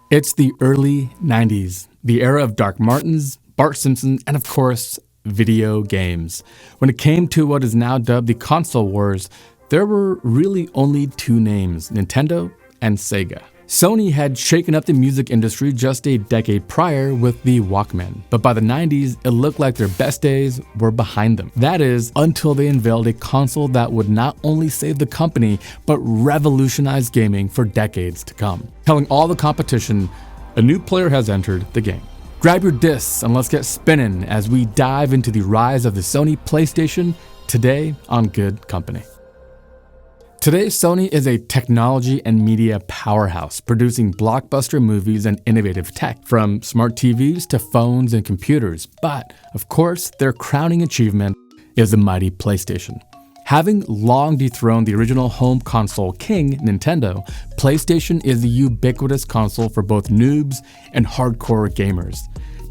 It's the early 90s, the era of Doc Martens, Bart Simpson, and of course, video games. When it came to what is now dubbed the console wars, there were really only two names, Nintendo and Sega. Sony had shaken up the music industry just a decade prior with the Walkman, but by the 90s, it looked like their best days were behind them. That is, until they unveiled a console that would not only save the company, but revolutionize gaming for decades to come, telling all the competition, a new player has entered the game. Grab your discs and let's get spinning as we dive into the rise of the Sony Playstation today on Good Company. Today, Sony is a technology and media powerhouse, producing blockbuster movies and innovative tech, from smart TVs to phones and computers. But, of course, their crowning achievement is the mighty PlayStation. Having long dethroned the original home console king, Nintendo, PlayStation is the ubiquitous console for both noobs and hardcore gamers.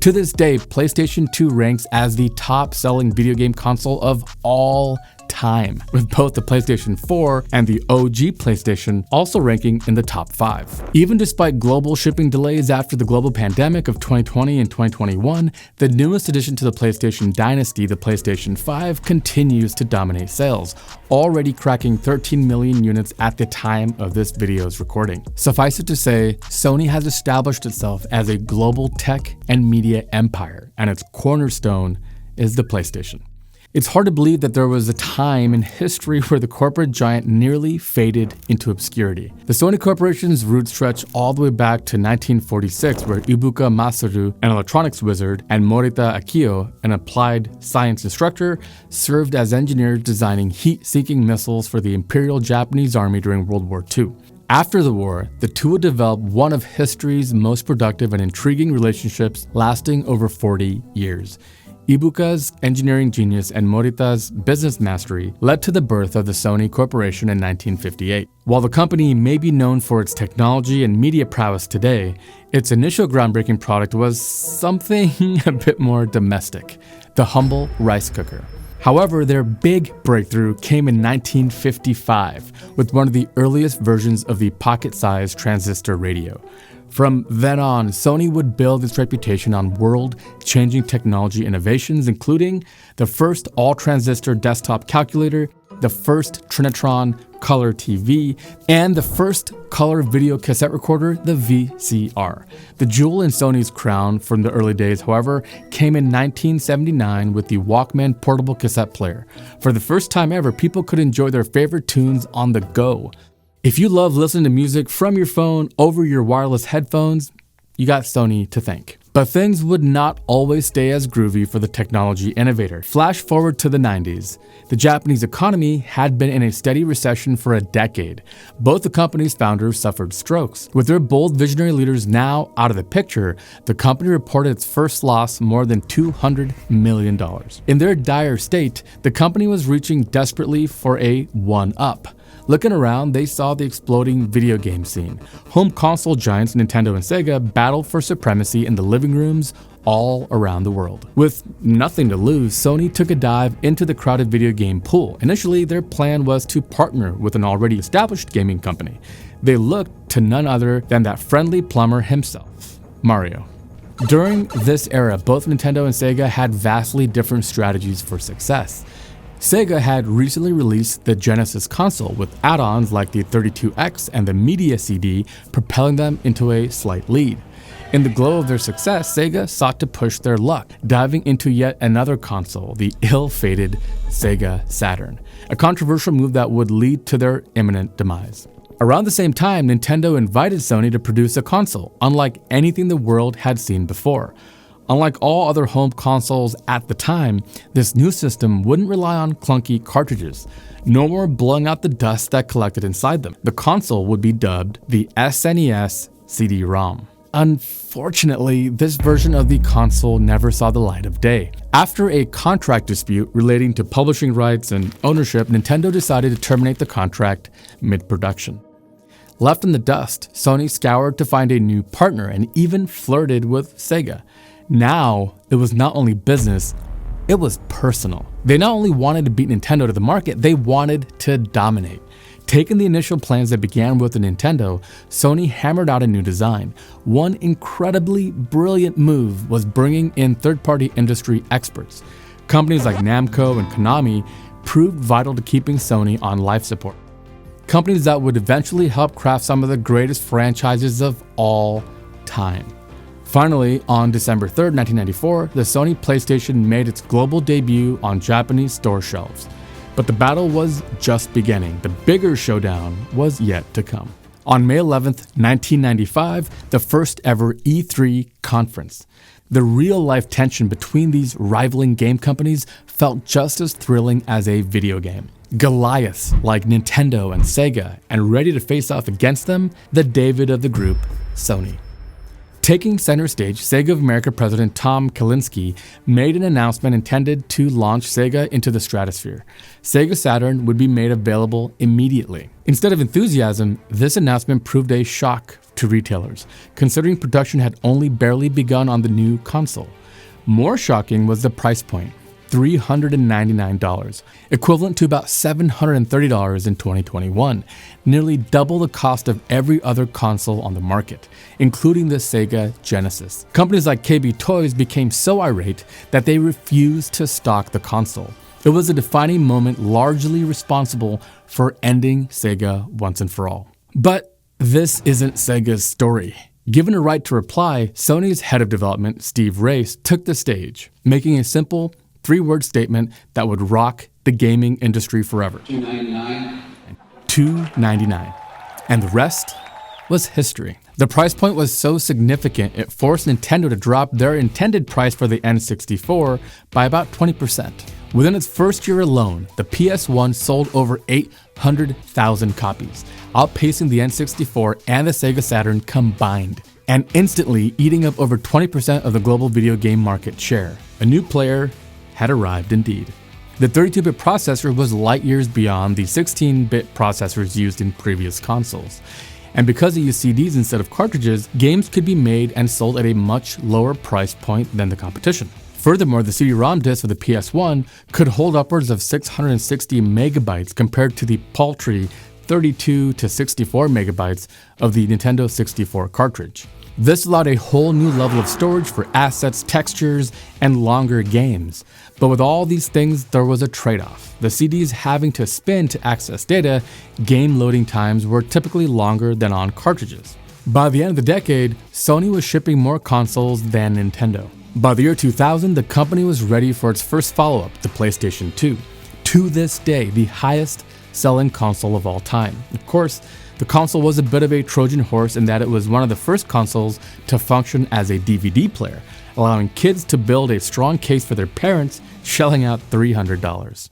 To this day, PlayStation 2 ranks as the top-selling video game console of all time, with both the PlayStation 4 and the OG PlayStation also ranking in the top 5. Even despite global shipping delays after the global pandemic of 2020 and 2021, the newest addition to the PlayStation dynasty, the PlayStation 5, continues to dominate sales, already cracking 13 million units at the time of this video's recording. Suffice it to say, Sony has established itself as a global tech and media empire, and its cornerstone is the PlayStation. It's hard to believe that there was a time in history where the corporate giant nearly faded into obscurity. The Sony Corporation's roots stretch all the way back to 1946, where Ibuka Masaru, an electronics wizard, and Morita Akio, an applied science instructor, served as engineers designing heat-seeking missiles for the Imperial Japanese Army during World War II. After the war, the two would develop one of history's most productive and intriguing relationships, lasting over 40 years. Ibuka's engineering genius and Morita's business mastery led to the birth of the Sony Corporation in 1958. While the company may be known for its technology and media prowess today, its initial groundbreaking product was something a bit more domestic: the humble rice cooker. However, their big breakthrough came in 1955 with one of the earliest versions of the pocket-sized transistor radio. From then on, Sony would build its reputation on world-changing technology innovations, including the first all-transistor desktop calculator, the first Trinitron color TV, and the first color video cassette recorder, the VCR. The jewel in Sony's crown from the early days, however, came in 1979 with the Walkman portable cassette player. For the first time ever, people could enjoy their favorite tunes on the go. If you love listening to music from your phone over your wireless headphones, you got Sony to thank. But things would not always stay as groovy for the technology innovator. Flash forward to the 90s. The Japanese economy had been in a steady recession for a decade. Both the company's founders suffered strokes. With their bold visionary leaders now out of the picture, the company reported its first loss more than $200 million. In their dire state, the company was reaching desperately for a one-up. Looking around, they saw the exploding video game scene. Home console giants Nintendo and Sega battled for supremacy in the living rooms all around the world. With nothing to lose, Sony took a dive into the crowded video game pool. Initially, their plan was to partner with an already established gaming company. They looked to none other than that friendly plumber himself, Mario. During this era, both Nintendo and Sega had vastly different strategies for success. Sega had recently released the Genesis console with add-ons like the 32X and the Media CD, propelling them into a slight lead. In the glow of their success, Sega sought to push their luck, diving into yet another console, the ill-fated Sega Saturn, a controversial move that would lead to their imminent demise. Around the same time, Nintendo invited Sony to produce a console, unlike anything the world had seen before. Unlike all other home consoles at the time, this new system wouldn't rely on clunky cartridges, no more blowing out the dust that collected inside them. The console would be dubbed the SNES CD-ROM. Unfortunately, this version of the console never saw the light of day. After a contract dispute relating to publishing rights and ownership, Nintendo decided to terminate the contract mid-production. Left in the dust, Sony scoured to find a new partner and even flirted with Sega. Now, it was not only business, it was personal. They not only wanted to beat Nintendo to the market, they wanted to dominate. Taking the initial plans that began with the Nintendo, Sony hammered out a new design. One incredibly brilliant move was bringing in third-party industry experts. Companies like Namco and Konami proved vital to keeping Sony on life support. Companies that would eventually help craft some of the greatest franchises of all time. Finally, on December 3rd, 1994, the Sony Playstation made its global debut on Japanese store shelves. But the battle was just beginning. The bigger showdown was yet to come. On May 11th, 1995, the first ever E3 conference. The real-life tension between these rivaling game companies felt just as thrilling as a video game. Goliaths like Nintendo and Sega, and ready to face off against them, the David of the group, Sony. Taking center stage, Sega of America president Tom Kalinske made an announcement intended to launch Sega into the stratosphere. Sega Saturn would be made available immediately. Instead of enthusiasm, this announcement proved a shock to retailers, considering production had only barely begun on the new console. More shocking was the price point, $399, equivalent to about $730 in 2021, nearly double the cost of every other console on the market, including the Sega Genesis. Companies like KB Toys became so irate that they refused to stock the console. It was a defining moment largely responsible for ending Sega once and for all. But this isn't Sega's story. Given a right to reply, Sony's head of development, Steve Race, took the stage, making a simple, three-word statement that would rock the gaming industry forever. $299. And the rest was history. The price point was so significant it forced Nintendo to drop their intended price for the N64 by about 20%. Within its first year alone, the PS1 sold over 800,000 copies, outpacing the N64 and the Sega Saturn combined, and instantly eating up over 20% of the global video game market share. A new player had arrived indeed. The 32-bit processor was light years beyond the 16-bit processors used in previous consoles. And because it used CDs instead of cartridges, games could be made and sold at a much lower price point than the competition. Furthermore, the CD-ROM disc of the PS1 could hold upwards of 660 megabytes compared to the paltry 32 to 64 megabytes of the Nintendo 64 cartridge. This allowed a whole new level of storage for assets, textures, and longer games. But with all these things, there was a trade-off. The CDs having to spin to access data, game loading times were typically longer than on cartridges. By the end of the decade, Sony was shipping more consoles than Nintendo. By the year 2000, the company was ready for its first follow-up, the PlayStation 2. To this day, the highest-selling console of all time. Of course, the console was a bit of a Trojan horse in that it was one of the first consoles to function as a DVD player, allowing kids to build a strong case for their parents, shelling out $300.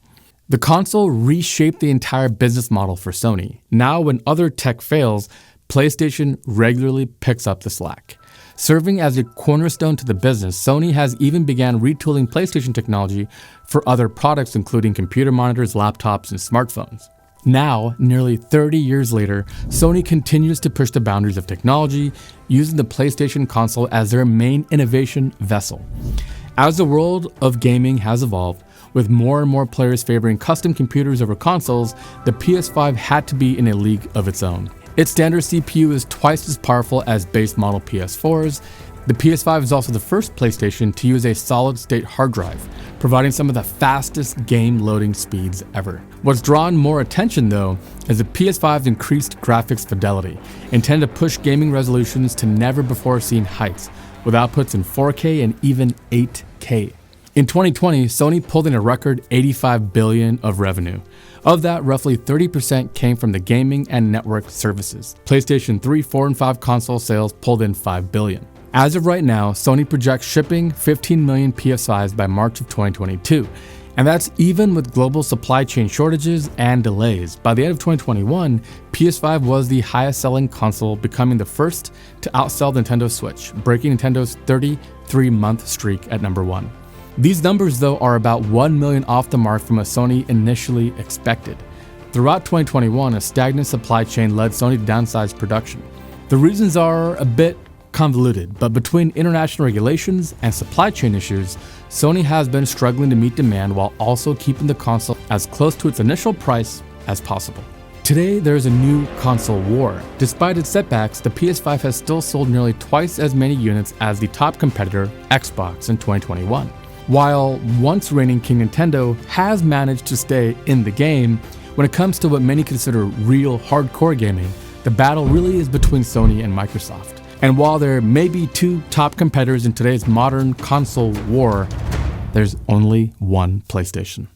The console reshaped the entire business model for Sony. Now, when other tech fails, PlayStation regularly picks up the slack. Serving as a cornerstone to the business, Sony has even began retooling PlayStation technology for other products including computer monitors, laptops, and smartphones. Now, nearly 30 years later, Sony continues to push the boundaries of technology, using the PlayStation console as their main innovation vessel. As the world of gaming has evolved, with more and more players favoring custom computers over consoles, the PS5 had to be in a league of its own. Its standard CPU is twice as powerful as base model PS4s. The PS5 is also the first PlayStation to use a solid-state hard drive, providing some of the fastest game loading speeds ever. What's drawn more attention, though, is the PS5's increased graphics fidelity, intended to push gaming resolutions to never-before-seen heights, with outputs in 4K and even 8K. In 2020, Sony pulled in a record $85 billion of revenue. Of that, roughly 30% came from the gaming and network services. PlayStation 3, 4, and 5 console sales pulled in $5 billion. As of right now, Sony projects shipping 15 million PS5s by March of 2022, and that's even with global supply chain shortages and delays. By the end of 2021, PS5 was the highest-selling console, becoming the first to outsell the Nintendo Switch, breaking Nintendo's 33-month streak at number 1. These numbers, though, are about 1 million off the mark from what Sony initially expected. Throughout 2021, a stagnant supply chain led Sony to downsize production. The reasons are a bit convoluted, but between international regulations and supply chain issues, Sony has been struggling to meet demand while also keeping the console as close to its initial price as possible. Today, there is a new console war. Despite its setbacks, the PS5 has still sold nearly twice as many units as the top competitor, Xbox, in 2021. While once reigning King Nintendo has managed to stay in the game, when it comes to what many consider real hardcore gaming, the battle really is between Sony and Microsoft. And while there may be two top competitors in today's modern console war, there's only one PlayStation.